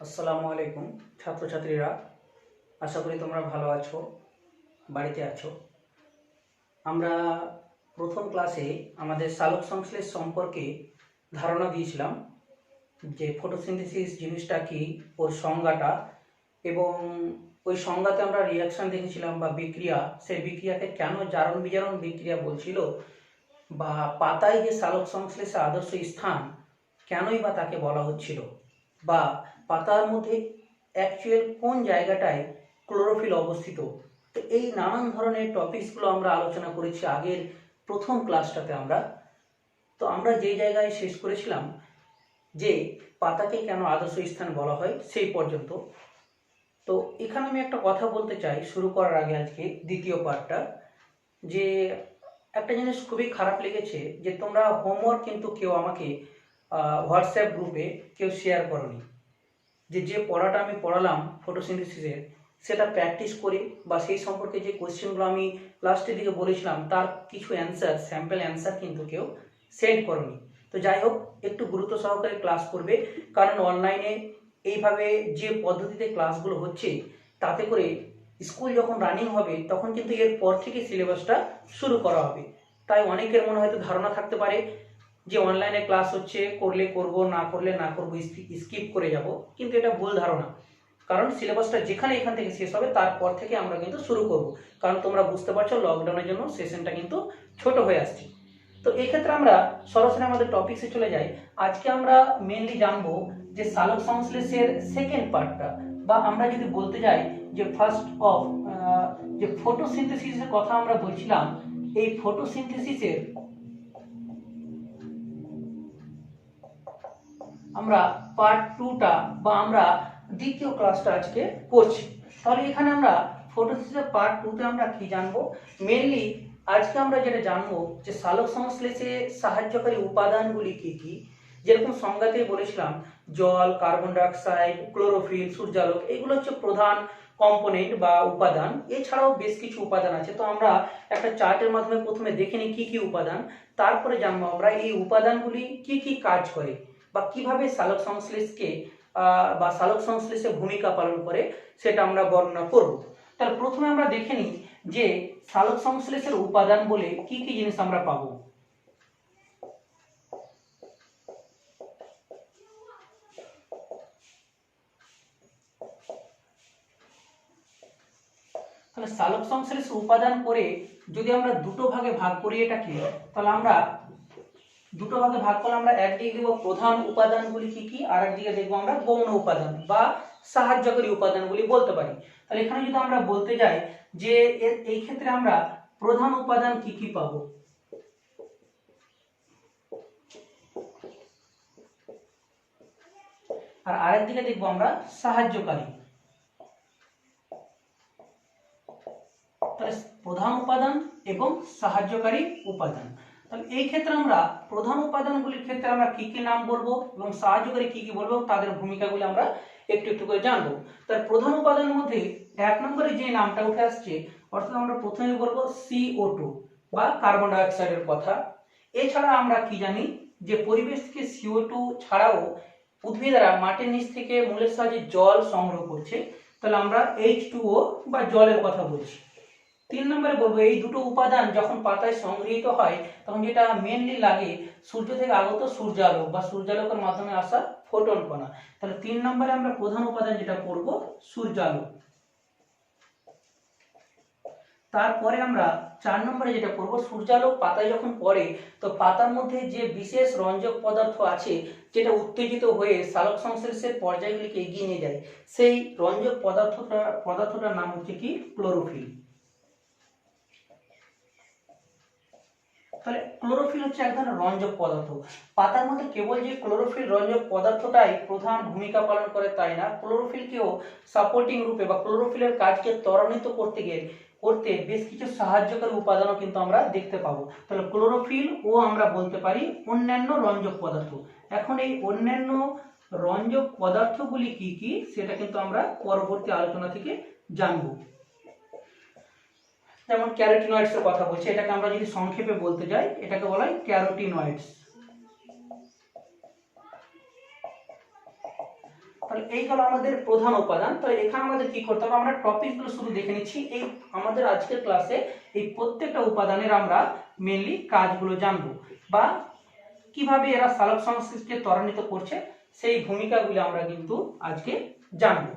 আসসালামু আলাইকুম ছাত্রছাত্রীরা, আশা করি তোমরা ভালো আছো, বাড়িতে আছো। আমরা প্রথম ক্লাসে আমাদের সালোক সংশ্লেষ সম্পর্কে ধারণা দিয়েছিলাম যে ফটোসিনথেসিস জিনিসটা কি, ওর সংজ্ঞাটা, এবং ওই সংজ্ঞাতে আমরা রিয়াকশন দেখেছিলাম বা বিক্রিয়া, সেই বিক্রিয়াকে কেন জারণ বিজারণ বিক্রিয়া বলছিল, বা পাতায় যে সালোক সংশ্লেষের আদর্শ স্থান কেনই বা তাকে বলা হচ্ছিল, বা পাতার মধ্যে অ্যাকচুয়াল কোন জায়গাটায় ক্লোরোফিল অবস্থিত। তো এই নানান ধরনের টপিকসগুলো আমরা আলোচনা করেছি আগের প্রথম ক্লাসটাতে। আমরা যে জায়গায় শেষ করেছিলাম যে পাতাকে কেন আদর্শ স্থান বলা হয় সেই পর্যন্ত। তো এখানে আমি একটা কথা বলতে চাই শুরু করার আগে, আজকে দ্বিতীয় পার্টটা, যে একটা জিনিস খুবই খারাপ লেগেছে যে তোমরা হোমওয়ার্ক কিন্তু কেউ আমাকে হোয়াটসঅ্যাপ গ্রুপে কেউ শেয়ার করনি। যে পড়াটা আমি পড়ালাম ফটোসিনথেসিসের, সেটা প্র্যাকটিস করে বা সেই সম্পর্কে যে কোয়েশ্চেনগুলো আমি লাস্টের দিকে বলেছিলাম তার কিছু অ্যান্সার, স্যাম্পল অ্যান্সার কিন্তু কেউ সেন্ড করনি। তো যাই হোক, একটু গুরুত্ব সহকারে ক্লাস করবে, কারণ অনলাইনে এইভাবে যে পদ্ধতিতে ক্লাসগুলো হচ্ছে, তাতে করে স্কুল যখন রানিং হবে তখন কিন্তু এর পর থেকে সিলেবাসটা শুরু করা হবে। তাই অনেকের মনে হয়তো ধারণা থাকতে পারে যে অনলাইনে ক্লাস হচ্ছে, করলে করব, না করলে না করব, স্কিপ করে যাব, কিন্তু এটা ভুল ধারণা। কারণ সিলেবাসটা যেখানে এখান থেকে শেষ হবে তারপর থেকে আমরা কিন্তু শুরু করব, কারণ তোমরা বুঝতে পারছো লকডাউনের জন্য সেশনটা কিন্তু ছোট হয়ে আসছে। তো এই ক্ষেত্রে আমরা সরাসরি আমাদের টপিকসে চলে যাই। আজকে আমরা মেনলি জানবো যে সালোক সংশ্লেষের সেকেন্ড পার্টটা, বা আমরা যদি বলতে যাই যে ফার্স্ট অফ যে ফটোসিনথেসিসের কথা আমরা বলছিলাম, এই ফটোসিনথেসিসের আমরা পার্ট টুটা বা আমরা দ্বিতীয় ক্লাসটা আজকে করছি। তাহলে এখানে আমরা ফটোসিনথেসিসের পার্ট টুতে আমরা কি জানবো, মেনলি আজকে আমরা যেটা জানবো যে সালোক সংশ্লেষে সাহায্যকারী উপাদানগুলি কি কি। যেরকম সংজ্ঞাতেই বলেছিলাম, জল, কার্বন ডাইঅক্সাইড, ক্লোরোফিল, সূর্যালোক, এগুলো হচ্ছে প্রধান কম্পোনেন্ট বা উপাদান। এছাড়াও বেশ কিছু উপাদান আছে। তো আমরা একটা চার্টের মাধ্যমে প্রথমে দেখে নিই কি কি উপাদান, তারপরে জানবো আমরা এই উপাদানগুলি কি কি কাজ করে বা কিভাবে সালোক সংশ্লেষকে বা সালোক সংশ্লেষে ভূমিকা পালন করে সেটা আমরা বর্ণনা করব। তাহলে প্রথমে আমরা দেখে নিই যে সালোক সংশ্লেষের উপাদান বলে কি কি জিনিস আমরা পাবো। তাহলে সালোক সংশ্লেষের উপাদান করে যদি আমরা দুটো ভাগে ভাগ করি এটাকে, তাহলে আমরা দুটো ভাগে ভাগ করলে আমরা একদিকে দেখবো প্রধান উপাদানগুলি কি কি, আর একদিকে দেখবো আমরা গৌণ উপাদান বা সাহায্যকারী উপাদানগুলি বলতে পারি। তাহলে এখানে যদি আমরা বলতে যাই যে এই ক্ষেত্রে আমরা প্রধান উপাদান কি কি পাবো, আর আরেকদিকে দেখবো আমরা সাহায্যকারী। তাহলে প্রধান উপাদান এবং সাহায্যকারী উপাদান। তাহলে এই ক্ষেত্রে আমরা প্রধান উপাদানগুলির ক্ষেত্রে আমরা কি কি নাম বলবো এবং সাহায্যকারী কি কি বলবো, তাদের ভূমিকাগুলি আমরা একটু একটু করে জানবো। তার প্রধান উপাদানের মধ্যে এক নম্বরে যে নামটা উঠে আসছে, অর্থাৎ আমরা প্রথমে বলবো CO2 বা কার্বন ডাইঅক্সাইডের কথা। এছাড়া আমরা কি জানি যে পরিবেশ থেকে CO2 ছাড়াও উদ্ভিদরা মাটির নিচ থেকে মূলের সাহায্যে জল সংগ্রহ করছে, তাহলে আমরা H2O বা জলের কথা বলছি। তিন নম্বরে বলবো এই দুটো উপাদান যখন পাতায় সংগৃহীত হয় তখন যেটা মেনলি লাগে সূর্য থেকে আগত সূর্যালোক বা সূর্যালোকের মাধ্যমে আসা ফোটন কণা। তাহলে তিন নম্বরে আমরা প্রধান উপাদান যেটা পড়বো সূর্যালোক। তারপরে আমরা চার নম্বরে যেটা পড়বো সূর্যালোক পাতায় যখন পড়ে তো পাতার মধ্যে যে বিশেষ রঞ্জক পদার্থ আছে যেটা উত্তেজিত হয়ে সালোক সংশ্লেষের পর্যায়গুলিকে এগিয়ে নিয়ে যায়, সেই রঞ্জক পদার্থটার নাম হচ্ছে কি ক্লোরোফিল। তাহলে ক্লোরোফিল হচ্ছে এক ধরনের রঞ্জক পদার্থ। পাতার মধ্যে কেবল যে ক্লোরোফিল রঞ্জক পদার্থটাই প্রধান ভূমিকা পালন করে তাই না, ক্লোরোফিলকেও সাপোর্টিং রূপে বা ক্লোরোফিলের কাজকে ত্বরান্বিত করতে বেশ কিছু সাহায্যকারী উপাদানও কিন্তু আমরা দেখতে পাবো। তাহলে ক্লোরোফিল ও আমরা বলতে পারি অন্যান্য রঞ্জক পদার্থ। এখন এই অন্যান্য রঞ্জক পদার্থগুলি কি কি সেটা কিন্তু আমরা পরবর্তী আলোচনা থেকে জানবো। যেমন ক্যারোটিনয়েডস এর কথা বলছি, এটাকে আমরা যদি সংক্ষেপে বলতে যাই এটাকে বলা হয় ক্যারোটিনয়েডস। তাহলে এই হলো আমাদের প্রধান উপাদান। তাহলে এখানে আমাদের কি করতে হবে, আমরা টপিকগুলো শুধু দেখে নিচ্ছি। এই আমাদের আজকের ক্লাসে এই প্রত্যেকটা উপাদানের আমরা মেনলি কাজগুলো জানবো, বা কিভাবে এরা সালোক সংশ্লেষকে ত্বরান্বিত করছে সেই ভূমিকাগুলো আমরা কিন্তু আজকে জানবো।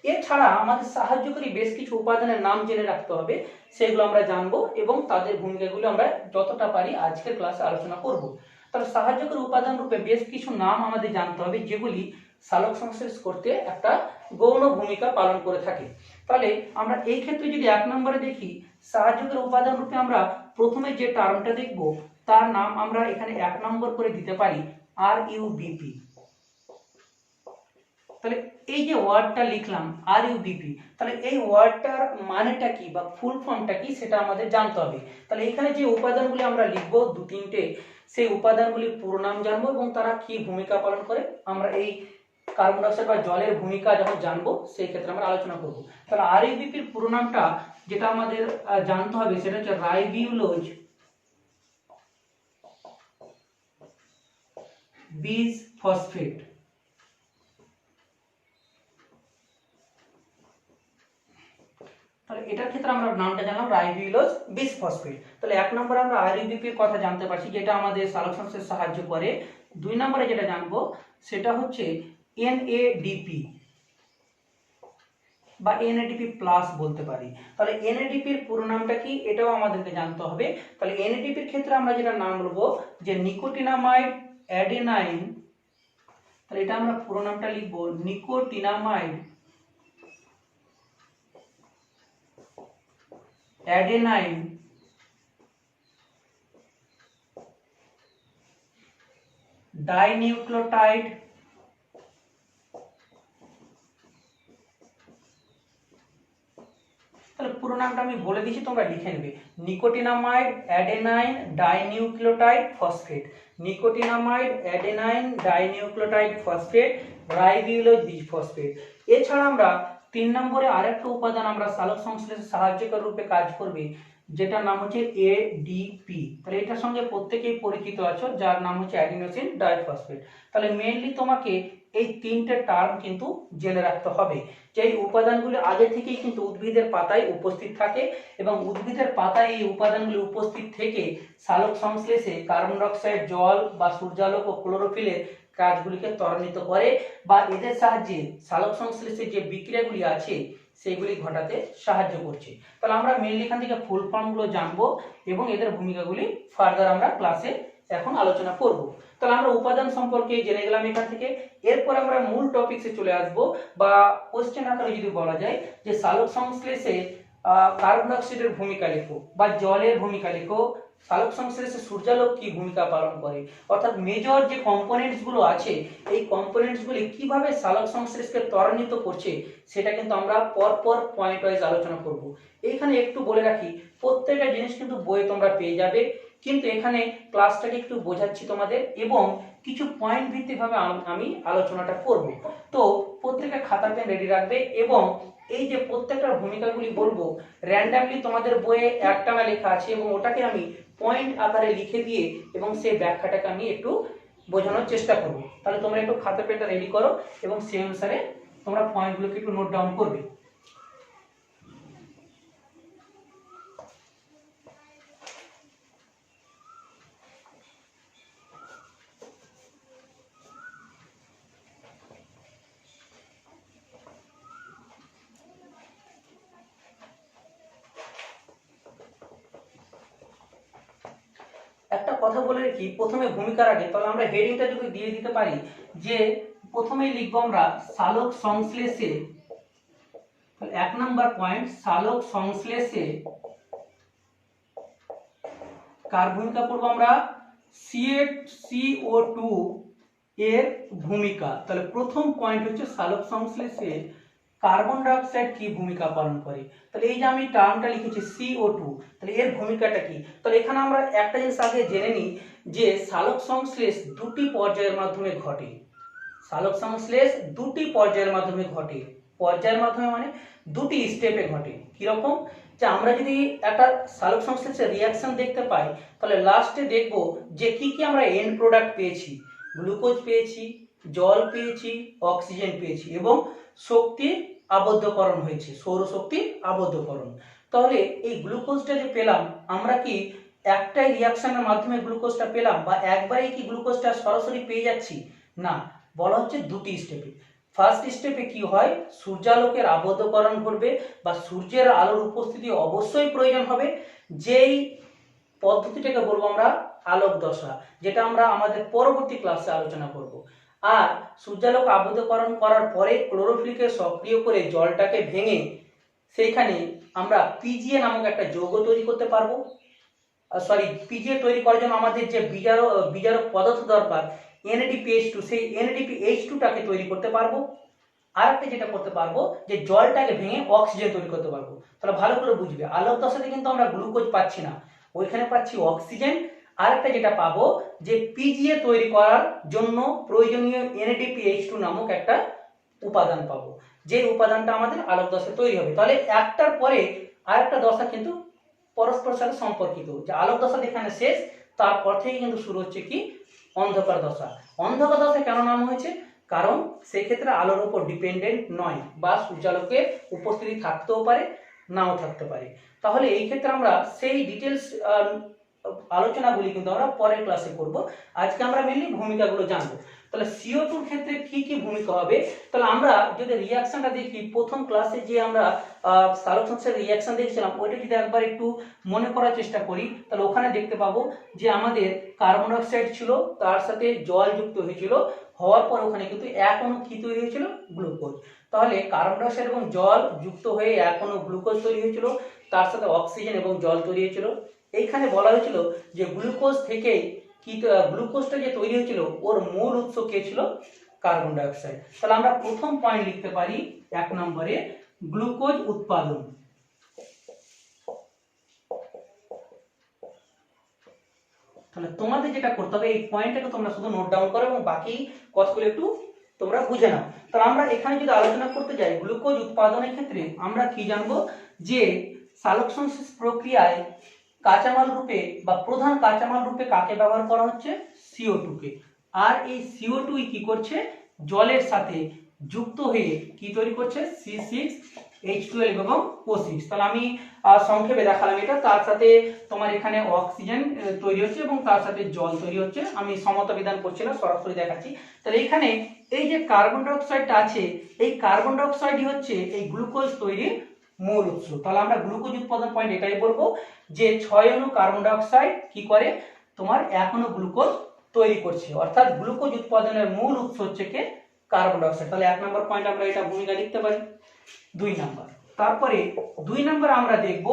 এছাড়া আমাদের সাহায্যকারী বেশ কিছু উপাদানের নাম জেনে রাখতে হবে, সেগুলো আমরা জানবো এবং তাদের ভূমিকাগুলো আমরা যতটা পারি আজকের ক্লাসে আলোচনা করব। তাহলে সাহায্যকারী উপাদান রূপে বেশ কিছু নাম আমাদের জানতে হবে, যেগুলি সালোক সংশ্লেষ করতে একটা গৌণ ভূমিকা পালন করে থাকে। তাহলে আমরা এই ক্ষেত্রে যদি 1 নম্বরে দেখি, সাহায্যকারী উপাদান রূপে আমরা প্রথমে যে টার্মটা দেখব তার নাম আমরা এখানে 1 নম্বর করে দিতে পারি RUBP। তাহলে এই যে ওয়ার্ডটা লিখলাম RUBP, তাহলে এই ওয়ার্ডটার মানেটা কি বা ফুল ফর্মটা কি সেটা আমাদের জানতে হবে। তাহলে এখানে যে উপাদানগুলি আমরা লিখবো 2-3টে, সেই উপাদানগুলির পুরো নাম জানবো এবং তারা কি ভূমিকা পালন করে আমরা এই কার্বন ডাইঅক্সাইড বা জলের ভূমিকা যখন জানবো সেই ক্ষেত্রে আমরা আলোচনা করব। তাহলে RUBPর পুরো নামটা যেটা আমাদের জানতে হবে সেটা হচ্ছে রাইবিউলোজ বিস ফসফেট। তাহলে এটার ক্ষেত্রে আমরা নামটা জানলাম রাইবিউলোজ বিস ফসফেট। তাহলে 1 নম্বরে আমরা RUBP এর কথা জানতে পারছি, যেটা আমাদের সালোক সংশ্লেষে সাহায্য করে। 2 নম্বরে যেটা জানবো সেটা হচ্ছে NADP বা NADP প্লাস বলতে পারি। তাহলে NADP এর পুরো নামটা কি এটাও আমাদেরকে জানতে হবে। তাহলে NADP এর ক্ষেত্রে আমরা যেটা নাম বলবো যে নিকোটিনামাইড অ্যাডেনাইন, তাহলে এটা আমরা পুরো নামটা লিখবো নিকোটিনামাইড অ্যাডেনাইন ডাইনিউক্লিওটাইড তাহলে পুরো নামটা আমি বলে দিচ্ছি, তোমরা লিখে নেবে। Nicotinamide adenine dinucleotide phosphate, nicotinamide adenine dinucleotide phosphate, ribulose বিস ফসফেট। এছাড়া আমরা 3 নম্বরে আরেকটা উপাদান আমরা সালোক সংশ্লেষে সাহায্যকারী রূপে কাজ করবে, যেটার নাম হচ্ছে ADP। তাহলে এটার সঙ্গে প্রত্যেকেই পরিচিত আছো, যার নাম হচ্ছে অ্যাডিনোসিন ডাইফসফেট। তাহলে মেইনলি তোমাকে এই 3টে টার্ম কিন্তু জেনে রাখতে হবে, যে এই উপাদানগুলো আগে থেকেই কিন্তু উদ্ভিদের পাতায় উপস্থিত থাকে এবং উদ্ভিদের পাতায় এই উপাদানগুলি উপস্থিত থেকে সালোক সংশ্লেষে কার্বন ডাই অক্সাইড, জল বা সূর্যালোক ও ক্লোরোফিলের কাজগুলিকে ত্বরান্বিত করে, বা এদের সাহায্যে সালোক সংশ্লেষে যে বিক্রিয়াগুলি আছে সেইগুলি ঘটাতে সাহায্য করছে। তাহলে আমরা মেইনলি এখান থেকে ফুল ফর্মগুলো জানবো এবং এদের ভূমিকাগুলি ফার্দার আমরা ক্লাসে এখন আলোচনা করব। তাহলে আমরা উপাদান সম্পর্কে জেনে গেলাম এখান থেকে। এরপর আমরা মূল টপিকসে চলে আসব, বা কোশ্চেন আকারে যদি বলা যায় যে সালোক সংশ্লেষে কার্বন ডাই অক্সাইডের ভূমিকা লেখো বা জলের ভূমিকা লেখো, সালোক সংশ্লেষে সূর্যালোক কি ভূমিকা পালন করে, অর্থাৎ মেজর যে কম্পোনেন্টস গুলো আছে এই কম্পোনেন্টস গুলি কিভাবে সালোক সংশ্লেষকে ত্বরান্বিত করছে সেটা কিন্তু আমরা পরপর পয়েন্ট ওয়াইজ আলোচনা করব। এইখানে একটু বলে রাখি, প্রত্যেকটা জিনিস কিন্তু বইয়ে তোমরা পেয়ে যাবে, কিন্তু এখানে ক্লাসটাকে একটু বোঝাচ্ছি তোমাদের এবং কিছু পয়েন্ট ভিত্তিকভাবে আমি আলোচনাটা করব। তো প্রত্যেকটা খাতা পেন রেডি রাখবে এবং এই যে প্রত্যেকটা ভূমিকাগুলি বলবো র্যান্ডামলি তোমাদের বইয়ে একটানা লেখা আছে এবং ওটাকে আমি পয়েন্ট আকারে লিখে দিয়ে এবং সেই ব্যাখ্যাটাকে আমি একটু বোঝানোর চেষ্টা করব। তাহলে তোমরা একটু খাতা পেনটা রেডি করো এবং সেই অনুসারে তোমরা পয়েন্টগুলোকে একটু নোট ডাউন করবে। একটা কথা বলে রাখি প্রথমে ভূমিকার আগে, তাহলে আমরা হেডিংটা যদি দিয়ে দিতে পারি যে প্রথমেই লিখবো আমরা সালোক সংশ্লেষে, 1 নম্বর পয়েন্ট সালোক সংশ্লেষে কার ভূমিকা পড়বো আমরা, CO2 এর ভূমিকা। তাহলে প্রথম পয়েন্ট হচ্ছে সালোক সংশ্লেষে কার্বন ডাই অক্সাইড কি ভূমিকা পালন করে। তাহলে এই যে আমি টার্মটা লিখেছি CO2, তাহলে এর ভূমিকাটা কি। তাহলে এখানে আমরা একটা জিনিস আগে জেনে নিই যে সালোক সংশ্লেষ দুটি পর্যায়ের মাধ্যমে ঘটে। সালোক সংশ্লেষ দুটি পর্যায়ের মাধ্যমে ঘটে। পর্যায়ের মাধ্যমে মানে দুটি স্টেপে ঘটে। কিরকম, যে আমরা যদি একটা সালোক সংশ্লেষের রিয়াকশন দেখতে পাই, তাহলে লাস্টে দেখব যে কি কি আমরা এন্ড প্রোডাক্ট পেয়েছি। গ্লুকোজ পেয়েছি, জল পেয়েছি, অক্সিজেন পেয়েছি এবং শক্তি আবদ্ধকরণ হয়েছে, সৌরশক্তি আবদ্ধকরণ। তাহলে এই গ্লুকোজটা যে পেলাম, আমরা কি একটাই রিয়াকশনের মাধ্যমে গ্লুকোজটা পেলাম বা একবারেই কি গ্লুকোজটা সরাসরি পেয়ে যাচ্ছি? না, বলা হচ্ছে দুটি স্টেপে। ফার্স্ট স্টেপে কি হয়, সূর্যালোকের আবদ্ধকরণ ঘটবে বা সূর্যের আলোর উপস্থিতি অবশ্যই প্রয়োজন হবে, যেই পদ্ধতিটাকে বলবো আমরা আলোক দশা, যেটা আমরা আমাদের পরবর্তী ক্লাসে আলোচনা করব। আর সূর্যালোক আবদ্ধকরণ করার পরে ক্লোরোফিলকে সক্রিয় করে জলটাকে ভেঙে সেইখানে আমরা পিজিএ নামক একটা যৌগ তৈরি করতে পারবো। পিজিএ তৈরি করার জন্য আমাদের যে বিজারক পদার্থ দরকার NADPH2, সেই NADPH2টাকে তৈরি করতে পারবো। আর একটা যেটা করতে পারবো, যে জলটাকে ভেঙে অক্সিজেন তৈরি করতে পারবো। তাহলে ভালো করে বুঝবে, আলোক দশাতে কিন্তু আমরা গ্লুকোজ পাচ্ছি না, ওইখানে পাচ্ছি অক্সিজেন। আর একটা যেটা পাবো, যে পিজিএ তৈরি করার জন্য প্রয়োজনীয় NADPH2 নামক একটা উপাদান পাবো, যে উপাদানটা আমাদের আলোক দশা তৈরি হবে। তাহলে একটার পরে আরেকটা দশা কিন্তু পরস্পরের সাথে সম্পর্কিত, যে আলোক দশা যেখানে শেষ, তারপর থেকে কিন্তু শুরু হচ্ছে কি অন্ধকার দশা। অন্ধকার দশা কেন নাম হয়েছে? কারণ সেই ক্ষেত্রে আলোর উপর ডিপেন্ডেন্ট নয়, বা সূর্যালোকের উপস্থিতি থাকতেও পারে, নাও থাকতে পারে। তাহলে এই ক্ষেত্রে আমরা সেই ডিটেলস আলোচনাগুলি কিন্তু আমরা পরের ক্লাসে করব। আজকে আমরা মেনলি ভূমিকাগুলো জানবো। তাহলে CO2 এর ক্ষেত্রে কি কি ভূমিকা হবে, তাহলে আমরা যদি রিয়াকশনটা দেখি, প্রথম ক্লাসে যে আমরা সালোক সংশ্লেষের রিয়াকশন দেখছিলাম, ওইটা যদি একবার একটু মনে করার চেষ্টা করি, তাহলে ওখানে দেখতে পাবো যে আমাদের কার্বন ডাইঅক্সাইড ছিল, তার সাথে জল যুক্ত হয়েছিল, হওয়ার পর ওখানে কিন্তু এক অণু কি তৈরি হয়েছিল, গ্লুকোজ। তাহলে কার্বন ডাইঅক্সাইড এবং জল যুক্ত হয়ে এক অণু গ্লুকোজ তৈরি হয়েছিল, তার সাথে অক্সিজেন এবং জল তৈরি হয়েছিল। এইখানে বলা হয়েছিল যে গ্লুকোজ থেকে গ্লুকোজটা যে তৈরি হয়েছিল, ওর মূল উৎস কে ছিল, কার্বন ডাইঅক্সাইড। তাহলে আমরা প্রথম পয়েন্ট লিখতে পারি 1 নম্বরে গ্লুকোজ উৎপাদন। তাহলে তোমাদের যেটা করতে হবে, এই পয়েন্টটাকে তোমরা শুধু নোট ডাউন করো এবং বাকি কথাগুলো একটু তোমরা বুঝে নাও। তাহলে আমরা এখানে যদি আলোচনা করতে যাই গ্লুকোজ উৎপাদনের ক্ষেত্রে, আমরা কি জানবো, যে সালোক সংশ্লেষ প্রক্রিয়ায় কাঁচামাল রূপে বা প্রধান কাঁচামাল রূপে কাকে ব্যবহার করা হচ্ছে, CO2 কে। আর এই CO2 কি করছে, জলের সাথে যুক্ত হয়ে কি তৈরি করছে, C6H12 এবং O6। তাহলে আমি সংক্ষেপে দেখালাম এটা, তার সাথে তোমার এখানে অক্সিজেন তৈরি হচ্ছে এবং তার সাথে জল তৈরি হচ্ছে। আমি সমতা বিধান করছি না, সরাসরি দেখাচ্ছি। তাহলে এখানে এই যে কার্বন ডাইঅক্সাইডটা আছে, এই কার্বন ডাইঅক্সাইডই হচ্ছে এই গ্লুকোজ তৈরির মূল উৎস। তাহলে আমরা গ্লুকোজ উৎপাদন পয়েন্ট এটাই বলবো, যে 6 অণু কার্বন ডাইঅক্সাইড কি করে, তোমার 1 অণু গ্লুকোজ তৈরি করছে, অর্থাৎ গ্লুকোজ উৎপাদনের মূল উৎস হচ্ছে কে, কার্বন ডাইঅক্সাইড। তাহলে 1 নম্বর পয়েন্ট আমরা এটা ভূমিকা লিখতে পারি। 2 নম্বর, তারপরে 2 নম্বরে আমরা দেখব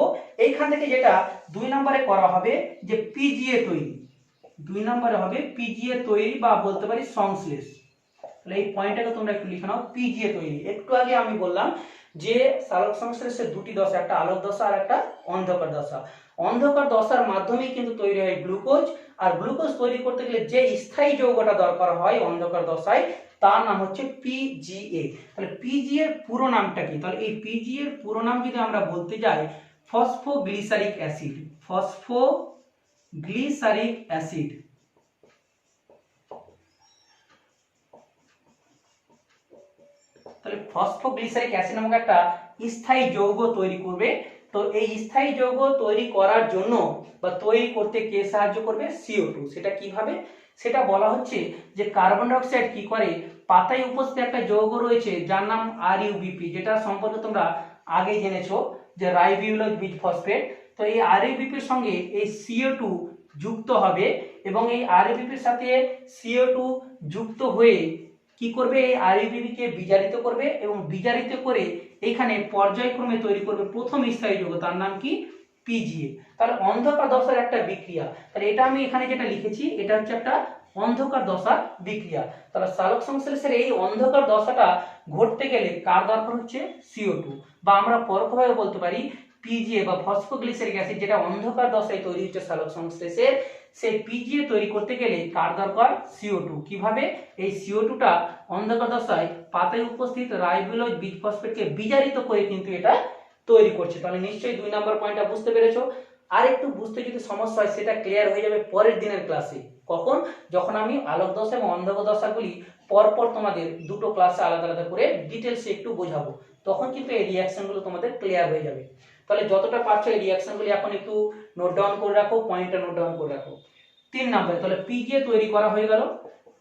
এইখান থেকে যেটা 2 নম্বরে করা হবে, যে পিজিএ তৈরি। 2 নম্বরে হবে পিজিএ তৈরি বা বলতে পারি সংশ্লেষ। তাহলে এই পয়েন্টটাকে তোমরা একটু লিখে নাও, পিজিএ তৈরি। একটু আগে আমি বললাম যে সালোক সংশ্লেষের দুটি দশা, একটা আলোক দশা আর একটা অন্ধকার দশা। অন্ধকার দশার মাধ্যমে কিন্তু তৈরি হয় গ্লুকোজ, আর গ্লুকোজ তৈরি করতে গেলে যে স্থায়ী যৌগটা দরকার হয় অন্ধকার দশায়, তার নাম হচ্ছে পিজিএ। তাহলে পিজিএ এর পুরো নামটা কি, তাহলে এই পিজিএ এর পুরো নাম যদি আমরা বলতে যাই, ফসফোগ্লিসারিক অ্যাসিড। Phosphoglyceric acid. তাহলে ফসফোগ্লিসারিক অ্যাসিড নামক একটা স্থায়ী যৌগ তৈরি করবে। তো এই স্থায়ী যৌগ তৈরি করার জন্য বা তৈরি করতে কে সাহায্য করবে, CO2। সেটা কিভাবে, সেটা বলা হচ্ছে যে কার্বন ডাইঅক্সাইড কি করে, পাতায় উপস্থিত একটা যৌগ রয়েছে যার নাম RUBP, যেটা সম্পর্কে তোমরা আগে জেনেছো, যে রাইবিউলিক বীজ ফসফেট। তো এই RUBP এর সঙ্গে এই CO2 যুক্ত হবে এবং এই RUBP এর সাথে CO2 যুক্ত হয়ে কি করবে, এই RUBP কে বিজারিত করবে এবং বিজারিত করে এখানে পর্যায়ক্রমে তৈরি করবে প্রথম স্থায়ী যৌগ, তার নাম কি, পিজিএ। তাহলে অন্ধকার দশার একটা বিক্রিয়া। তাহলে এটা আমি এখানে যেটা লিখেছি, এটা হচ্ছে একটা অন্ধকার দশার বিক্রিয়া। তাহলে সালোক সংশ্লেষের এই অন্ধকার দশাটা ঘটতে গেলে কার দরকার হচ্ছে, CO2, বা আমরা পরোক্ষভাবে বলতে পারি পিজিএ বা ফসফোগ্লিসারিক অ্যাসিড, যেটা অন্ধকার দশায় তৈরি হচ্ছে সালোক সংশ্লেষের, সেই পিজিএ তৈরি করতে গেলে কার দরকার, CO2। কিভাবে, এই CO2টা অন্ধকার দশায় পাতায় উপস্থিত রাইবোজোইক বীজ ফসফেটকে বিজারিত করে কিন্তু এটা তৈরি করছে। তাহলে নিশ্চয়ই 2 নম্বর পয়েন্টটা বুঝতে পেরেছো। আর একটু বুঝতে যদি সমস্যা হয় সেটা ক্লিয়ার হয়ে যাবে পরের দিনের ক্লাসে। কখন? যখন আমি আলোক দশা এবং অন্ধক দশাগুলি পরপর তোমাদের দুটো ক্লাসে আলাদা আলাদা করে ডিটেলসে একটু বোঝাবো, তখন কিন্তু এই রিয়াকশনগুলো তোমাদের ক্লিয়ার হয়ে যাবে। তাহলে যতটা পারছো এই রিয়াকশনগুলি এখন একটু নোট ডাউন করে রাখো, পয়েন্টটা নোট ডাউন করে রাখো। 3 নম্বরে তাহলে পিজিএ তৈরি করা হয়ে গেল।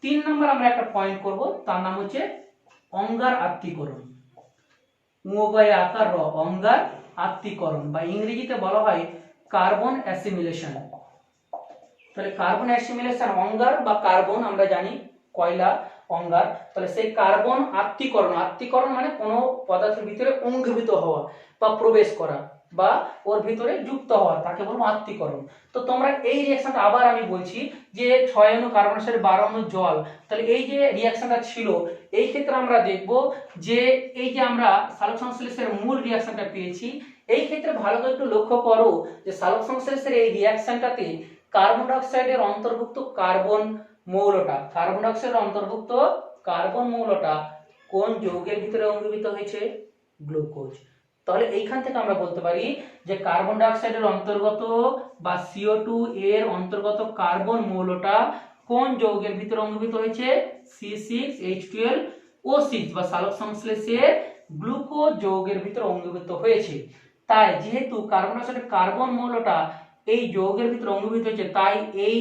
3 নম্বর আমরা একটা পয়েন্ট করব, তার নাম হচ্ছে অঙ্গার আত্তীকরণ। উভয় আকার র, অঙ্গার আত্তীকরণ বা ইংরেজিতে বলা হয় কার্বন অ্যাসিমিলেশন। তাহলে কার্বন অ্যাসিমিলেশন, অঙ্গার বা কার্বন আমরা জানি কয়লা, অঙ্গার। তাহলে সেই কার্বন আত্তীকরণ, আত্তীকরণ মানে কোনো পদার্থের ভিতরে অঙ্গীভূত হওয়া বা প্রবেশ করা বা ওর ভিতরে যুক্ত হওয়া, তাকে বলবো আত্তীকরণ। তো তোমরা এই রিঅ্যাকশনটা আবার আমি বলছি যে 6 অণু কার্বনের সাথে 12 অণু জল, তাহলে এই যে রিঅ্যাকশনটা ছিল এই ক্ষেত্রে আমরা দেখব যে এই যে আমরা সালোক সংশ্লেষের মূল রিঅ্যাকশনটা পেয়েছি, এই ক্ষেত্রে ভালো করে একটু লক্ষ্য করো যে সালোক সংশ্লেষের এই রিঅ্যাকশনটাতে কার্বন ডাই অক্সাইডের অন্তর্ভুক্ত কার্বন মৌলটা, কার্বন ডাই অক্সাইডের অন্তর্ভুক্ত কার্বন মৌলটা কোন যৌগের ভিতরে অঙ্গীভূত হয়েছে? গ্লুকোজ। তাহলে এইখান থেকে আমরা বলতে পারি যে কার্বন ডাই অক্সাইডের অন্তর্গত বা CO2 এর অন্তর্গত কার্বন মৌলটা কোন যৌগের ভিতরে অঙ্গীভূত হয়েছে? C6H12O6 বা সালোক সংশ্লেষে গ্লুকোজ যৌগের ভিতরে অঙ্গীভূত হয়েছে। তাই যেহেতু কার্বন ডাই অক্সাইডের কার্বন মৌলটা এই যৌগের ভিতরে অঙ্গীভূত হয়েছে, তাই এই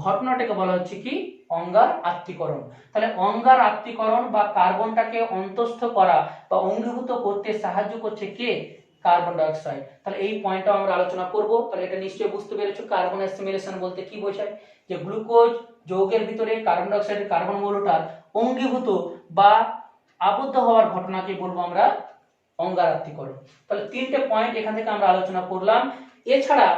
ঘটনাটাকে বলা হচ্ছে কি? অঙ্গার আত্তীকরণ। তাহলে অঙ্গার আত্তীকরণ বা কার্বনটাকে অন্তঃস্থ করা বা অঙ্গীভূত করতে সাহায্য করছে কে? Carbon die oxide. তাহলে এই পয়েন্টটা আমরা আলোচনা করব। তাহলে এটা নিশ্চয়ই বুঝতে পেরেছো কার্বন অ্যাসিমিলেশন বলতে কি বোঝায়, যে গ্লুকোজ যৌগের ভিতরে কার্বন ডাই অক্সাইডের কার্বন মৌলটার অঙ্গীভূত বা আবদ্ধ হওয়ার ঘটনাকে বলবো আমরা অঙ্গার আত্তীকরণ। তাহলে 3টে পয়েন্ট এখান থেকে আমরা আলোচনা করলাম। এছাড়া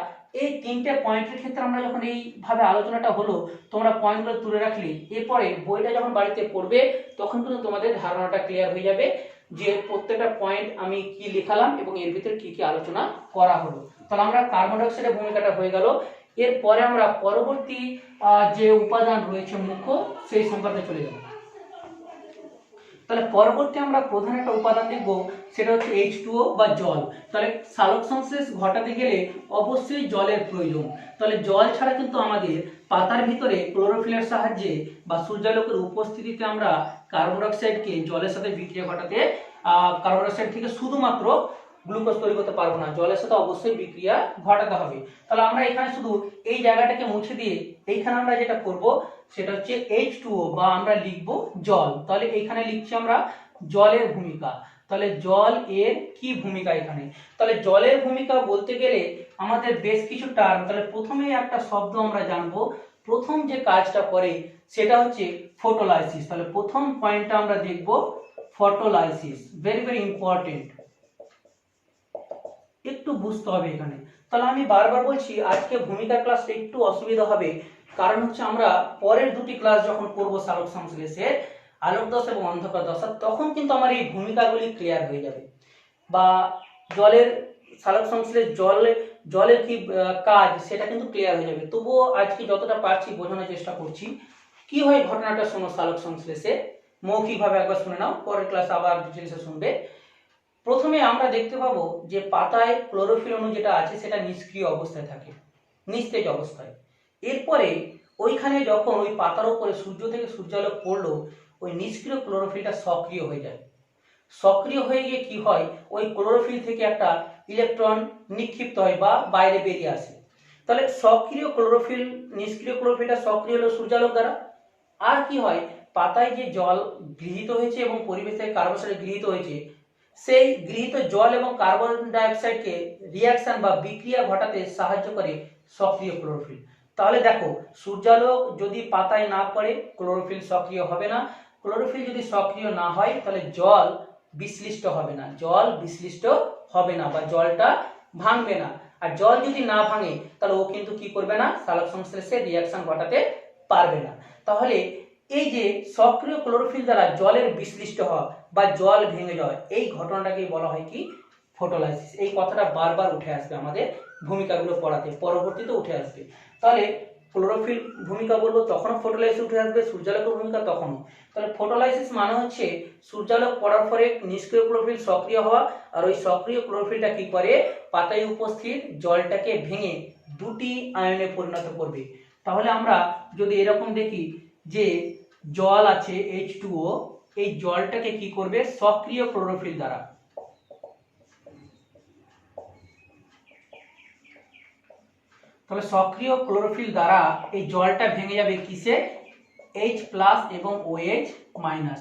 এই 3টে পয়েন্টের ক্ষেত্রে আমরা যখন এইভাবে আলোচনাটা হলো, তোমরা পয়েন্টগুলো তুলে রাখলে এরপরে বইটা যখন বাড়িতে পড়বে তখন কিন্তু তোমাদের ধারণাটা ক্লিয়ার হয়ে যাবে যে প্রত্যেকটা পয়েন্ট আমি কি লিখালাম এবং এর ভিতরে কি কি আলোচনা করা হলো। তাহলে আমরা কার্বন ডাই অক্সাইডের ভূমিকাটা হয়ে গেল। এরপরে আমরা পরবর্তী যে উপাদান রয়েছে মুখ্য, সেই সম্পর্কে চলে যাব। তাহলে পরবর্তী আমরা প্রধান একটা উপাদান দেখব, সেটা হচ্ছে H2O বা জল। তাহলে সালোক সংশ্লেষ ঘটাতে গেলে অবশ্যই জলের প্রয়োজন। তাহলে জল ছাড়া কিন্তু আমাদের পাতার ভিতরে ক্লোরোফিলের সাহায্যে বা সূর্যালোকের উপস্থিতিতে আমরা কার্বন ডাই অক্সাইডকে জলের সাথে বিক্রিয়া ঘটাতে কার্বন ডাই অক্সাইড থেকে শুধুমাত্র গ্লুকোজ তৈরি করতে পারবো না, জলের সাথে অবশ্যই বিক্রিয়া ঘটাতে হবে। তাহলে আমরা এখানে শুধু এই জায়গাটাকে মুছে দিয়ে এইখানে আমরা যেটা করব সেটা হচ্ছে H2O বা আমরা লিখব জল। তাহলে এইখানে লিখছি আমরা জলের ভূমিকা। তাহলে জল এর কি ভূমিকা এখানে? তাহলে জলের ভূমিকা বলতে গেলে আমাদের বেশ কিছু টার্ম, তাহলে প্রথমেই একটা শব্দ আমরা জানবো, প্রথম যে কাজটা করে সেটা হচ্ছে ফটোলাইসিস। তাহলে প্রথম পয়েন্টটা আমরা দেখব ফটোলাইসিস, ভেরি ভেরি ইম্পর্টেন্ট, একটু বুঝতে হবে এখানে। তাহলে আমি বারবার বলছি আজকে ভূমিকার ক্লাসটা একটু অসুবিধা হবে, কারণ হচ্ছে আমরা পরের দুটি ক্লাস যখন করব সালোক সংশ্লেষের আলোক দশা এবং অন্ধকার দশা, তখন কিন্তু আমার এই ভূমিকাগুলি ক্লিয়ার হয়ে যাবে বা জলের সালোক সংশ্লেষ জলের কি কাজ সেটা কিন্তু ক্লিয়ার হয়ে যাবে। তবুও আজকে যতটা পারছি বোঝানোর চেষ্টা করছি। কি হয় ঘটনাটা শোনো সালোক সংশ্লেষে, মৌখিকভাবে একবার শুনে নাও, পরের ক্লাস আবার ডিটেলসে শুনবে। প্রথমে আমরা দেখতে পাবো যে পাতায় ক্লোরোফিল অণু যেটা আছে সেটা নিষ্ক্রিয় অবস্থায় থাকে, নিস্তেজ অবস্থায়। এরপরে ওইখানে যখন ওই পাতার উপরে সূর্য থেকে সূর্যালোক পড়লো, ওই নিষ্ক্রিয় ক্লোরোফিলটা সক্রিয় হয়ে যায়। সক্রিয় হয়ে গিয়ে কি হয়, ওই ক্লোরোফিল থেকে একটা ইলেকট্রন নিক্ষিপ্ত হয় বা বাইরে বেরিয়ে আসে। তাহলে সক্রিয় ক্লোরোফিল, নিষ্ক্রিয় ক্লোরোফিলটা সক্রিয় হলো সূর্যালোক দ্বারা। আর কি হয়, পাতায় যে জল গৃহীত হয়েছে এবং পরিবেশ থেকে কার্বন ডাই অক্সাইড গৃহীত হয়েছে, সেই গৃহীত জল এবং কার্বন ডাই অক্সাইডকে রিঅ্যাকশন বা বিক্রিয়া ঘটাতে সাহায্য করে সক্রিয় ক্লোরোফিল। তাহলে দেখো সূর্যালোক যদি পাতায় না পড়ে ক্লোরোফিল সক্রিয় হবে না, ক্লোরোফিল যদি সক্রিয় না হয় তাহলে জল বিশ্লিষ্ট হবে না, জল বিশ্লিষ্ট হবে না বা জলটা ভাঙবে না। আর জল যদি না ভাঙে তাহলে ও কিন্তু কি করবে না, সালোক সংশ্লেষে রিঅ্যাকশন ঘটাতে পারবে না। তাহলে এই যে সক্রিয় ক্লোরোফিল দ্বারা জলের বিশ্লিষ্ট হওয়া বা জল ভেঙে যাওয়া, এই ঘটনাটাকেই বলা হয় কি, ফটোলাইসিস। এই কথাটা বারবার উঠে আসবে আমাদের ভূমিকাগুলো পড়াতে, পরবর্তীতে উঠে আসবে। তাহলে ক্লোরোফিল ভূমিকা বলবো তখনও ফটোলাইসিস উঠে আসবে, সূর্যালোকের ভূমিকা তখনও। তাহলে ফটোলাইসিস মানে হচ্ছে সূর্যালোক পড়ার পরে নিষ্ক্রিয় ক্লোরোফিল সক্রিয় হওয়া, আর ওই সক্রিয় ক্লোরোফিলটা কি করে, পাতায় উপস্থিত জলটাকে ভেঙে দুটি আয়নে পরিণত করবে। তাহলে আমরা যদি এরকম দেখি যে জল আছে H2O, এই জলটাকে কি করবে সক্রিয় ক্লোরোফিল দ্বারা, তাহলে সক্রিয় ক্লোরোফিল দ্বারা এই জলটা ভেঙে যাবে কিসে H+ এবং OH-।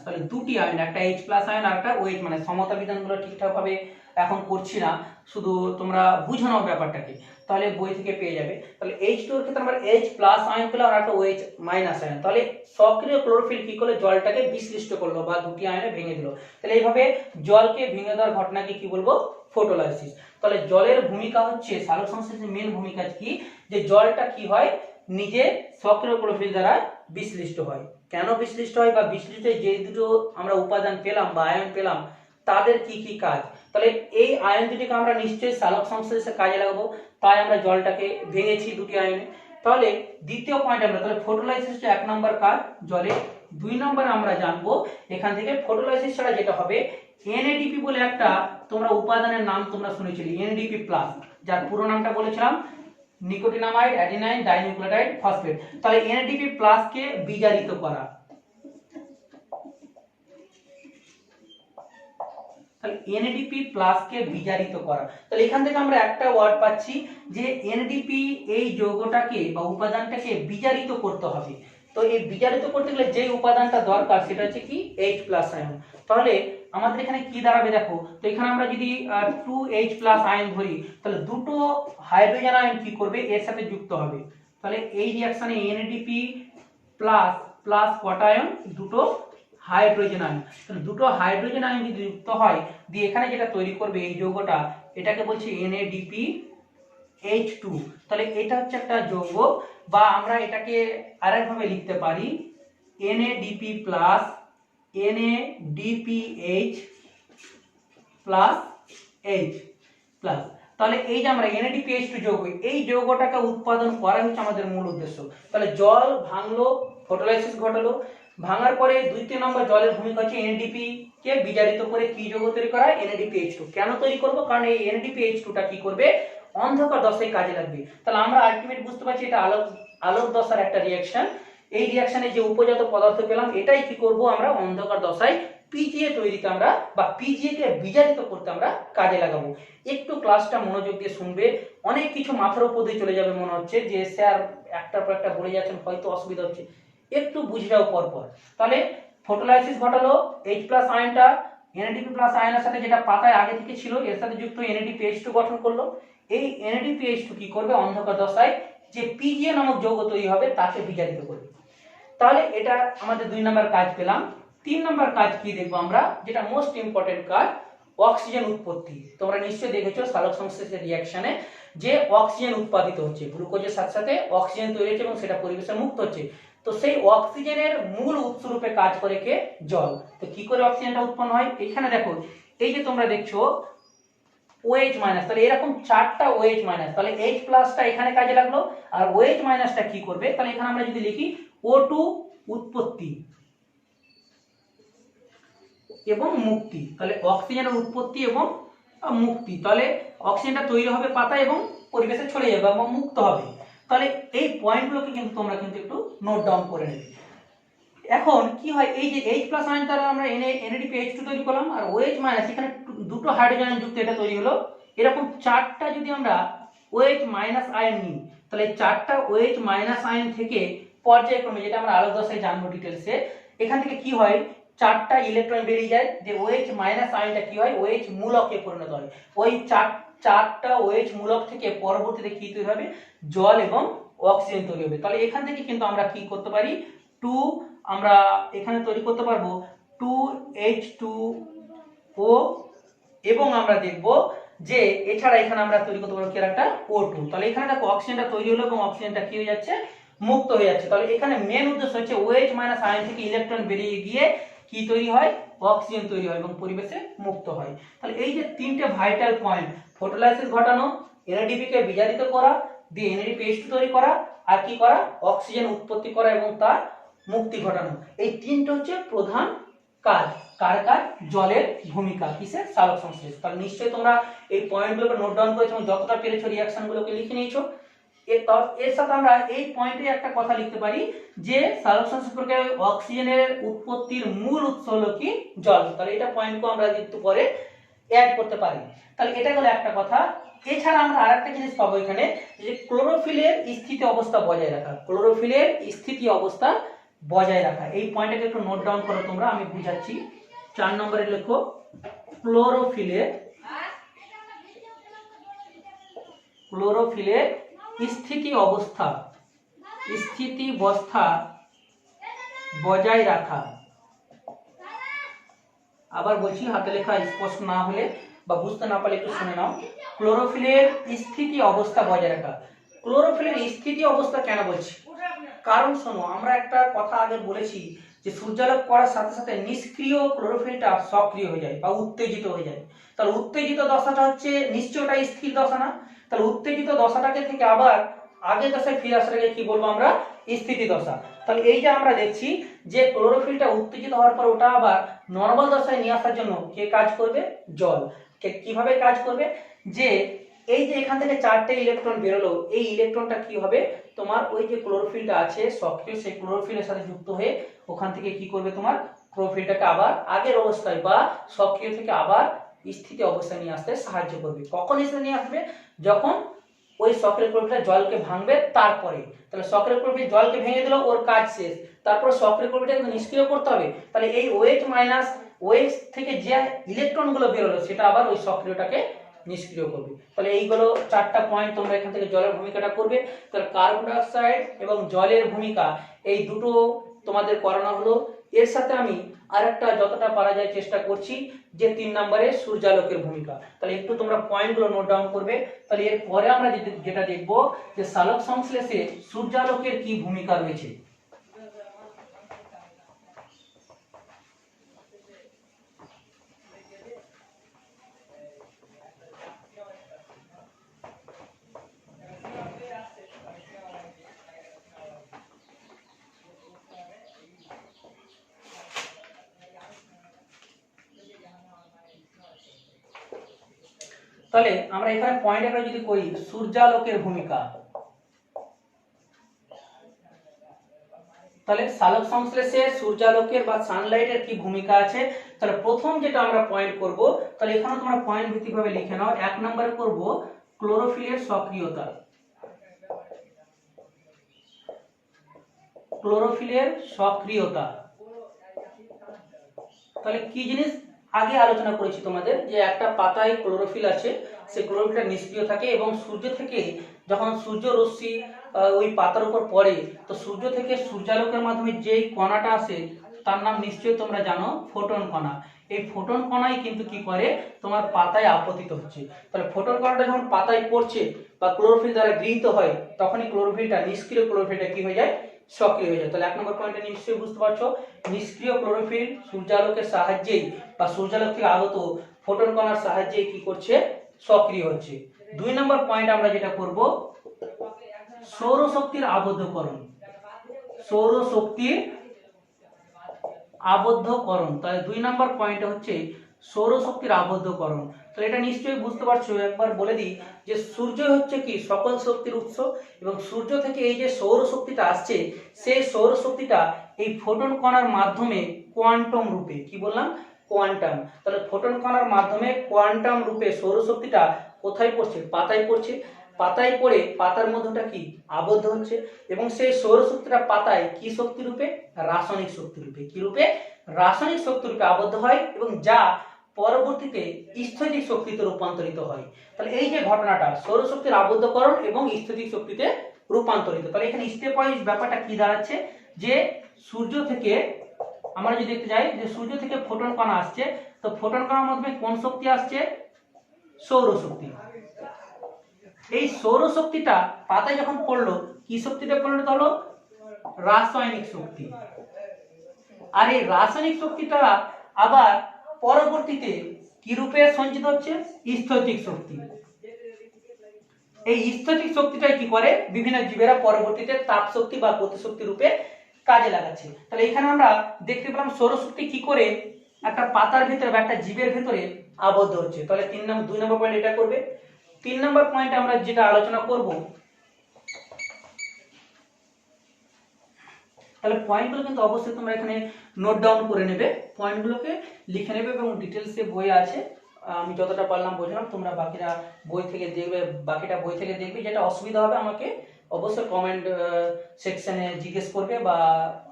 তাহলে দুটি আয়ন, একটা H+ আয়ন আর একটা OH-। সমতা বিধানগুলো ঠিকঠাক ভাবে এখন করছি না, শুধু তোমরা বুঝে নাও ব্যাপারটাকে, তাহলে বই থেকে পেয়ে যাবে। তাহলে H2 এর ক্ষেত্রে আমরা H+ আয়ন পেলাম আর একটা OH- আয়ন। তাহলে সক্রিয় ক্লোরোফিল কি করলো জলটাকে বিশ্লিষ্ট করলো বা দুটি আয়নে ভেঙে দিল। তাহলে এইভাবে জলকে ভেঙে দেওয়ার ঘটনাকে কি বলবো ফটোলাইসিস। তাহলে জলের ভূমিকা হচ্ছে সালোকসংশ্লেষের মেন ভূমিকা কি, যে জলটা কি হয় নিজে সক্রিয় ক্লোরোফিল দ্বারা বিশ্লিষ্ট হয়। কেন বিশ্লিষ্ট হয় বা বিশ্লিষ্ট যে দুটো আমরা উপাদান পেলাম বা আয়ন পেলাম তাদের কি কি কাজ, তাহলে এই আয়ন দুটিকে আমরা নিশ্চয়ই সালোক সংশ্লেষে কাজে লাগাবো, তাই আমরা জলটাকে ভেঙেছি দুটি আয়নে। তাহলে দ্বিতীয় পয়েন্ট আমরা তাহলে ফটোলাইসিস হচ্ছে 1 নম্বর কাজ জলে। 2 নম্বরে আমরা জানবো এখান থেকে ফটোলাইসিস ছাড়া যেটা হবে NADP বলে একটা তোমরা উপাদানের নাম তোমরা শুনেছিলে NADP+, যার পুরো নামটা বলেছিলাম নিকোটিনামাইড অ্যাডিনাইন ডাইনিউক্লিওটাইড ফসফেট। তাহলে NADP+ কে বিজারিত করা, তাহলে NADP+ কে বিজারিত করা। তাহলে এখান থেকে আমরা একটা ওয়ার্ড পাচ্ছি যে NADP এই যৌগটাকে বা উপাদানটাকে বিজারিত করতে হবে। তো এই বিজারিত করতে গেলে যে উপাদানটা দরকার সেটা হচ্ছে কি H+ আয়ন। তাহলে আমাদের এখানে কি দাঁড়াবে দেখো, তো এখানে আমরা যদি 2H+ আয়ন ধরি তাহলে দুটো হাইড্রোজেন আয়ন কি করবে এর সাথে যুক্ত হবে। তাহলে এই রিঅ্যাকশনে NADP+ প্লাস কটা আয়ন দুটো হাইড্রোজেন আয়ন। তাহলে দুটো হাইড্রোজেন আয়ন যদি যুক্ত হয় দিয়ে এখানে যেটা তৈরি করবে এই যৌগটা এটাকে বলছি NADPH2। তাহলে এটা হচ্ছে একটা যৌগ, বা আমরা এটাকে আরেকভাবে লিখতে পারি NADP+ NADPH plus H plus. তাহলে এই যে আমরা NADPH2 যৌগ, এই যৌগটাকে উৎপাদন করা হচ্ছে আমাদের মূল উদ্দেশ্য। তাহলে জল ভাঙলো, ফটোলাইসিস ঘটালো, ভাঙার পরে দ্বিতীয় নম্বর জলের ভূমিকা হচ্ছে NADP কে বিজারিত করে কি যৌগ তৈরি করা NADPH2। কেন তৈরি করব, কারণ এই NADPH2টা কি করবে অন্ধকার দশায় কাজে লাগবে। তাহলে আমরা আলটিমেট বুঝতে পারছি এটা আলোক দশার একটা রিঅ্যাকশন। এই রিঅ্যাকশনে যে উপজাত পদার্থ পেলাম এটাই কি করব আমরা অন্ধকার দশায় PGA তৈরিতে আমরা বা PGA কে বিজারিত করতে আমরা কাজে লাগাবো। একটু ক্লাসটা মনোযোগ দিয়ে শুনবে, অনেক কিছু মাথার উপর দিয়ে চলে যাবে মনে হচ্ছে যে স্যার একটার পর একটা বলে যাচ্ছেন হয়তো অসুবিধা হচ্ছে, একটু বুঝে যাও পরপর। তাহলে ফটোলাইসিস ঘটালো, H+ আয়নটা NADP+ আয়নের সাথে যেটা পাতায় আগে থেকে ছিল এর সাথে যুক্ত NADPH2 গঠন করলো। এই NADPH2 কি করবে অন্ধকার দশায় যে PGA নামক যৌগ তৈরি হবে তাকে বিজারিত করবে। তাহলে এটা আমাদের 2 নম্বর কাজ পেলাম। 3 নম্বর কাজ কি দেখবো আমরা, যেটা মোস্ট ইম্পর্টেন্ট কাজ অক্সিজেন উৎপত্তি। তোমরা নিশ্চয়ই দেখেছো সালোক সংশ্লেষের রিঅ্যাকশনে যে অক্সিজেন উৎপাদিত হচ্ছে, গ্লুকোজের সাথে সাথে অক্সিজেন তৈরি হচ্ছে এবং সেটা পরিবেশে মুক্ত হচ্ছে। তো সেই অক্সিজেনের মূল উৎস রূপে কাজ করে কে জল। তো কি করে অক্সিজেনটা উৎপন্ন হয়, এখানে দেখো এই যে তোমরা দেখছো OH-, তাহলে এরকম 4টা OH-, তাহলে H+টা এখানে কাজে লাগলো আর OH-টা কি করবে, তাহলে এখানে আমরা যদি লিখি O2 উৎপত্তি এবং মুক্তি। তাহলে অক্সিজেনের উৎপত্তি এবং মুক্তি, তাহলে অক্সিজেনটা তৈরি হবে পাতায় এবং পরিবেশে ছড়ে যাবে এবং মুক্ত হবে। তাহলে এই পয়েন্টগুলোকে কিন্তু তোমরা কিন্তু একটু নোট ডাউন করে নেবে। এখন কি হয় এই যে H+ আয়ন দ্বারা আমরা NADPH2 তৈরি করলাম আর OH- এখানে দুটো হাইড্রোজেন যুক্ত এটা তৈরি হলো। এরকম 4টা যদি আমরা OH- আয়ন নিই তাহলে 4টা OH- আয়ন থেকে পর্যায়ক্রমে যেটা আমরা আলোক দশায় জানবো ডিটেলসে, এখান থেকে কি হয় 4টা ইলেকট্রন বেরিয়ে যায়, যে OH- আয়নটা কি হয় OH মূলকে পরিণত হয়। ওই 4টা OH মূলক থেকে পরবর্তীতে কি তৈরি হবে জল এবং অক্সিজেন তৈরি হবে। তাহলে এখান থেকে কিন্তু আমরা কি করতে পারি আমরা এখানে তৈরি করতে পারবো 2H2O এবং আমরা দেখব যে এছাড়া এখানে আমরা তৈরি করতে পারবো কি একটা O2। তাহলে এখানে দেখো অক্সিজেনটা তৈরি হলো এবং অক্সিজেনটা কি হয়ে যাচ্ছে মুক্ত হয়ে যাচ্ছে। তাহলে এখানে মেন উদ্দেশ্য হচ্ছে OH- আয়ন থেকে ইলেকট্রন বেরিয়ে গিয়ে কি তৈরি হয় অক্সিজেন তৈরি হয় এবং পরিবেশে মুক্ত হয়। তাহলে এই যে তিনটে ভাইটাল পয়েন্ট ফটোলাইসিস ঘটানো, NADP কে বিজারিত করা, দিয়ে NADPH2 তৈরি করা আর কি করা অক্সিজেন উৎপত্তি করা এবং তার মুক্তি ঘটানো, এই তিনটে হচ্ছে প্রধান কাজ। কার কাজ জলের ভূমিকা কিসে সালোক সংশ্লেষ। তাহলে নিশ্চয়ই তোমরা এই পয়েন্টগুলোকে নোট ডাউন করেছো এবং যতটা পেরেছো রিঅ্যাকশনগুলোকে লিখে নিয়েছো। এর সাথে আমরা এই পয়েন্টে একটা কথা লিখতে পারি যে সালোক সংশ্লেষ প্রক্রিয়ায় অক্সিজেনের উৎপত্তির মূল উৎস হলো কি জল। তাহলে এটা পয়েন্টকে আমরা কিন্তু পরে অ্যাড করতে পারি। তাহলে এটা হলো একটা কথা। এছাড়া আমরা আরেকটা জিনিস পাবো এখানে, যে ক্লোরোফিলের স্থিতি অবস্থা বজায় রাখা। ক্লোরোফিলের স্থিতি অবস্থা বজায় রাখা, এই পয়েন্টটাকে একটু নোট ডাউন করো তোমরা, আমি বুঝাচ্ছি। 4 নম্বরে লেখো ক্লোরোফিলের স্থিতি অবস্থা বজায় রাখা। আবার বলছি, হাতে লেখা স্পষ্ট না হলে বা বুঝতে না পারলে একটু শুনে নাও। ক্লোরোফিলের স্থিতি অবস্থা বজায় রাখা। ক্লোরোফিলের স্থিতি অবস্থা কেন বলছি? কারণ শোনো, আমরা একটা কথা আগে বলেছি যে সূর্যালোক করার সাথে সাথে নিষ্ক্রিয় ক্লোরোফিলটা সক্রিয় হয়ে যায় বা উত্তেজিত হয়ে যায়। তাহলে উত্তেজিত দশাটা হচ্ছে নিশ্চয়টা স্থির দশা না। তাহলে উত্তেজিত দশাটাকে থেকে আবার আগের দশায় ফিরে আসাটাকে কি বলবো আমরা? স্থিতি দশা। তাহলে এই যে আমরা দেখছি যে ক্লোরোফিলটা উত্তেজিত হওয়ার পর ওটা আবার নর্মাল দশায় নিয়ে আসার জন্য কে কাজ করবে? জল। কিভাবে কাজ করবে? যে এই যে এখান থেকে 4টে ইলেকট্রন বেরোলো, এই ইলেকট্রনটা কি হবে? তোমার ওই যে ক্লোরোফিলটা আছে সক্রিয়, সেই ক্লোরোফিলের সাথে যুক্ত হয়ে ওখান থেকে কি করবে? তোমার ক্লোরোফিলটাকে আবার আগের অবস্থায় বা সক্রিয় থেকে আবার স্থিতি অবস্থায় নিয়ে আসতে সাহায্য করবে। কখন এসে নিয়ে আসবে? যখন ওই সক্রিয় ক্লোরোফিলটা জলকে ভাঙবে তারপরে। তাহলে সক্রিয় ক্লোরোফিল জলকে ভেঙে দিল, ওর কাজ শেষ। তারপর সক্রিয় ক্লোরোফিলটাকে নিষ্ক্রিয় করতে হবে। তাহলে এই OH মাইনাস OH থেকে যে ইলেকট্রনগুলো বেরোলো সেটা আবার ওই সক্রিয়টাকে নিষ্ক্রিয় করবে। তাহলে এইগুলো 4টা পয়েন্ট তোমরা এখান থেকে জলের ভূমিকাটা করবে। তাহলে কার্বন ডাই অক্সাইড এবং জলের ভূমিকা এই দুটো তোমাদের করানো হলো। এর সাথে আমি আরেকটা যতটা পারা যায় চেষ্টা করছি, যে 3 নম্বরে সূর্যালোকের ভূমিকা। তাহলে একটু তোমরা পয়েন্টগুলো নোট ডাউন করবে। তাহলে এর পরে আমরা যেটা দেখবো যে সালোক সংশ্লেষে সূর্যালোকের কি ভূমিকা রয়েছে। তাহলে আমরা এখানে পয়েন্ট একটা যদি করি, সূর্যালোকের ভূমিকা, তাহলে সালোক সংশ্লেষে সূর্যালোকের বা সানলাইটের কি ভূমিকা আছে। তাহলে প্রথম যেটা আমরা পয়েন্ট করব, তাহলে এখানে তোমরা পয়েন্ট ভিত্তিকভাবে লিখে নাও। 1 নম্বরে করব ক্লোরোফিলের সক্রিয়তা। ক্লোরোফিলের সক্রিয়তা, তাহলে কি জিনিস আগে আলোচনা করেছি তোমাদের, যে একটা পাতায় ক্লোরোফিল আছে, সেই ক্লোরোফিলটা নিষ্ক্রিয় থাকে এবং সূর্য থেকে যখন সূর্য রশ্মি ওই পাতার উপর পড়ে, তো সূর্য থেকে সূর্যালোকের মাধ্যমে যেই কণাটা আসে তার নাম নিশ্চয়ই তোমরা জানো, ফোটন কণা। এই ফোটন কণাই কিন্তু কি করে? তোমার পাতায় আপতিত হচ্ছে। তাহলে ফোটন কণাটা যখন পাতায় পড়ছে বা ক্লোরোফিল দ্বারা গৃহীত হয়, তখনই ক্লোরোফিলটা, নিষ্ক্রিয় ক্লোরোফিলটা কি হয়ে যায়? সক্রিয় হয়ে যায়। তাহলে 1 নম্বর পয়েন্টে নিশ্চয়ই বুঝতে পারছো, নিষ্ক্রিয় ক্লোরোফিল সূর্যালোকের সাহায্যেই বা সূর্যালোক থেকে আগত ফোটন কণার সাহায্যে কি করছে? সক্রিয় হচ্ছে। 2 নম্বর পয়েন্ট আমরা যেটা করব, সৌরশক্তির আবদ্ধকরণ। সৌরশক্তির আবদ্ধকরণ, তাহলে 2 নম্বর পয়েন্ট হচ্ছে সৌরশক্তির আবদ্ধকরণ। তাহলে এটা নিশ্চয়ই বুঝতে পারছো। একবার বলে দিই যে সূর্য হচ্ছে কি সকল শক্তির উৎস, এবং সূর্য থেকে এই যে সৌরশক্তিটা আসছে, সেই সৌরশক্তিটা এই ফোটন কণার মাধ্যমে কোয়ান্টাম রূপে, কি বললাম? কোয়ান্টাম। তাহলে ফোটন কণার মাধ্যমে কোয়ান্টাম রূপে সৌরশক্তিটা কোথায় পড়ছে? পাতায় পড়ছে। পাতায় পড়ে পাতার মধ্যটা কি আবদ্ধ হচ্ছে, এবং সেই সৌরশক্তিটা পাতায় কি শক্তি রূপে? রাসায়নিক শক্তি রূপে। কি রূপে? রাসায়নিক শক্তি রূপে আবদ্ধ হয়, এবং যা পরবর্তীতে স্থৈতিক শক্তিতে রূপান্তরিত হয়। তাহলে এই যে ঘটনাটা, সৌরশক্তির আবদ্ধকরণ এবং স্থৈতিক শক্তিতে রূপান্তরিত। তাহলে এখানে স্টেপ ওয়াইজ ব্যাপারটা কি দাঁড়াচ্ছে, যে সূর্য থেকে আমরা যদি দেখতে যাই যে সূর্য থেকে ফোটন কণা আসছে, তো ফোটন কণার মাধ্যমে কোন শক্তি আসছে? সৌরশক্তি। এই সৌরশক্তিটা পাতায় যখন পড়লো, কি শক্তিতে পরিণত হলো? রাসায়নিক শক্তি। আর এই রাসায়নিক শক্তিটা আবার পরবর্তীতে কি রূপে সঞ্চিত হচ্ছে? স্থৈতিক শক্তি। এই স্থৈতিক শক্তিটাই কি করে? বিভিন্ন জীবেরা পরবর্তীতে তাপ শক্তি বা গতিশক্তি রূপে কাজে লাগাচ্ছে। তাহলে এখানে আমরা দেখতে পেলাম সৌরশক্তি কি করে একটা পাতার ভিতরে বা একটা জীবের ভিতরে আবদ্ধ হচ্ছে। তাহলে 2 নম্বর পয়েন্ট এটা করবে। 3 নম্বর পয়েন্ট আমরা যেটা আলোচনা করব, তাহলে পয়েন্টগুলো কিন্তু অবশ্যই তোমরা এখানে নোট ডাউন করে নেবে, পয়েন্টগুলোকে লিখে নেবে এবং ডিটেলসে বই আছে, আমি যতটা পারলাম বোঝালাম, তোমরা বাকিটা বই থেকে দেখবে। যেটা অসুবিধা হবে আমাকে অবশ্যই কমেন্ট সেকশনে জিজ্ঞেস করবে বা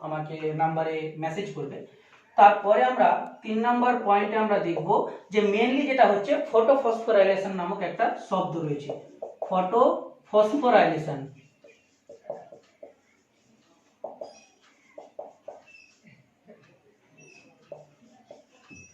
আমাকে নাম্বারে মেসেজ করবে। তারপরে আমরা 3 নম্বর পয়েন্টে আমরা দেখব যে মেইনলি যেটা হচ্ছে ফটো ফসফোরাইলেশন নামক একটা শব্দ রয়েছে, ফটো ফসফোরাইলেশন।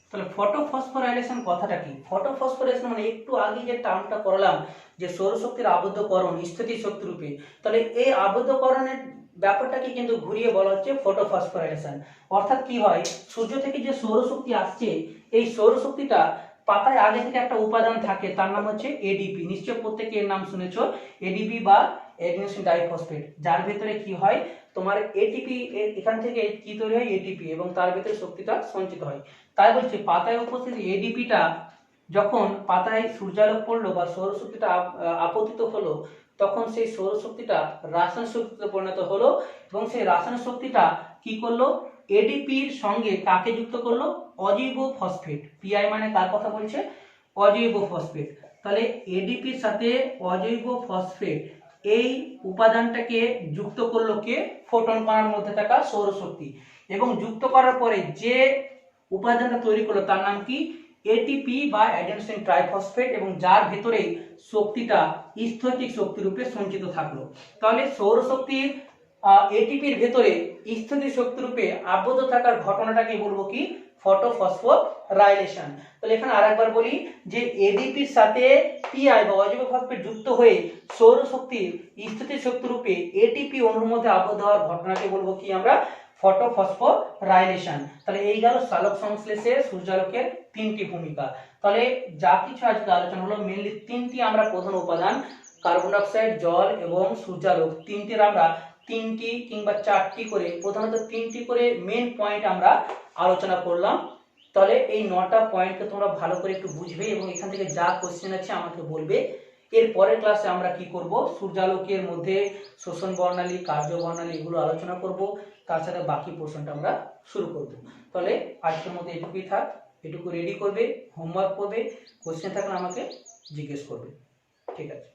তাহলে ফটো ফসফোরাইলেশন কথাটা কি? ফটো ফসফোরাইলেশন মানে একটু আগে যে টার্মটা করলাম যে সৌরশক্তির আবদ্ধকরণ স্থিতি শক্তি রূপে, তাহলে এই আবদ্ধকরণের ব্যাপারটাকে কিন্তু ঘুরিয়ে বলা হচ্ছে ফটো ফসফোরাইলেশন। অর্থাৎ কি হয়, সূর্য থেকে যে সৌরশক্তি আসছে, এই সৌরশক্তিটা পাতায় আগে থেকে একটা উপাদান থাকে, তার নাম হচ্ছে এডিপি। নিশ্চয় প্রত্যেকে এর নাম শুনেছো, এডিপি বা অ্যাডিনোসিন ডাইফসফেট, যার ভিতরে কি হয় তোমার এটিপি, এখান থেকে কি তৈরি হয় এটিপি, এবং তার ভিতরে শক্তিটা সঞ্চিত হয়। তাই বলছি পাতায় উপস্থিত এডিপিটা যখন পাতায় সূর্যালোক পড়লো বা সৌরশক্তিটা আপতিত হলো, তখন সেই সৌরশক্তিটা রাসায়নিক শক্তিতে পরিণত হলো, এবং সেই রাসায়নিক শক্তিটা কি করলো, এডিপির সঙ্গে কাকে যুক্ত করলো, অজৈব ফসফেট। পিআই মানে কার কথা বলছে, অজৈব ফসফেট। তাহলে এডিপির সাথে অজৈব ফসফেট এই উপাদানটাকে যুক্ত করলো কে, ফোটন কণার মধ্যে থাকা সৌরশক্তি, এবং যুক্ত করার পরে যে উপাদানটা তৈরি করলো তার নাম কি, এটিপি বা অ্যাডেনোসিন ট্রাইফসফেট, এবং যার ভেতরে শক্তিটা স্থৈতিক শক্তি রূপে সঞ্চিত থাকলো। তাহলে সৌরশক্তির এটিপির ভেতরে স্থিতি শক্তি রূপে আবদ্ধ থাকার ঘটনাটাকে বলবো কি, ফটো ফসফোরাইলেশন। তাহলে এখানে আরেকবার বলি যে এডিপির সাথে পিআই বা অজৈব ফসফেট যুক্ত হয়ে সৌরশক্তির স্থিতি শক্তি রূপে এটিপি অণুর মধ্যে আবদ্ধ হওয়ার ঘটনাকে বলবো কি আমরা, ফটো ফসফোরাইলেশন। তাহলে এই গেল সালোক সংশ্লেষে সূর্যালোকের 3টি ভূমিকা। তাহলে যা কিছু আজকে আলোচনা হলো মেইনলি 3টি আমরা প্রধান উপাদান, কার্বন ডাই অক্সাইড, জল এবং সূর্যালোক, 3টির আমরা 3টি কিংবা 4টি করে, প্রধানত 3টি করে মেইন পয়েন্ট আমরা আলোচনা করলাম। তাহলে এই 9টা পয়েন্টকে তোমরা ভালো করে একটু বুঝবে এবং এখান থেকে যা কোশ্চেন আছে আমাকে বলবে। এর পরের ক্লাসে আমরা কি করব, সূর্যালোকের মধ্যে শোষণ বর্ণালী, কার্য বর্ণালী এগুলো আলোচনা করব, তার সাথে বাকি পোর্শনটা আমরা শুরু করব। তাহলে আজকের মতো এটুকুই থাক, এটুকু রেডি করবে, হোমওয়ার্ক করবে, কোশ্চেন থাকলে আমাকে জিজ্ঞেস করবে। ঠিক আছে।